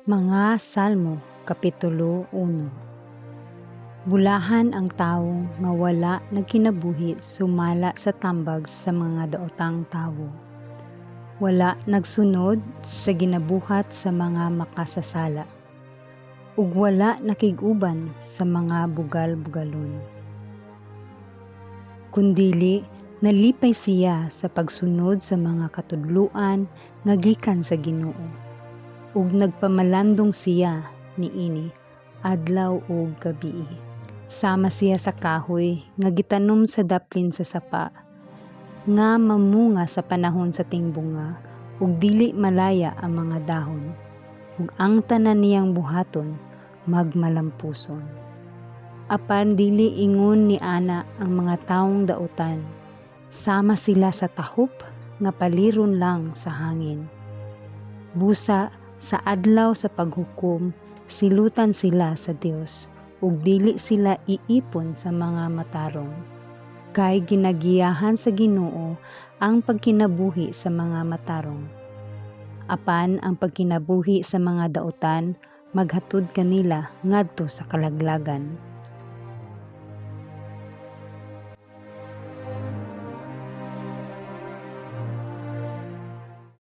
Mga Salmo, Kapitulo 1. Bulahan ang tawo nga wala nagkinabuhi sumala sa tambag sa mga daotang tawo. Wala nagsunod sa ginabuhat sa mga makasasala, ug wala nakig-uban sa mga bugal-bugalon. Kundili nalipay siya sa pagsunod sa mga katudloan nga gikan sa Ginoo. Ug nagpamalandong siya niini adlaw ug gabii. Sama siya sa kahoy nga gitanom sa daplin sa sapa, nga mamunga sa panahon sa tingbunga, ug dili malaya ang mga dahon, ug ang tanan niyang buhaton magmalampuson. Apan dili ingon ni ana ang mga tawong daotan, sama sila sa tahop nga paliron lang sa hangin. Busa sa adlaw sa paghukom, silutan sila sa Dios, ug dili sila iipon sa mga matarong. Kay ginagiyahan sa Ginoo ang pagkinabuhi sa mga matarong. Apan ang pagkinabuhi sa mga daotan maghatod kanila ngadto sa kalaglagan.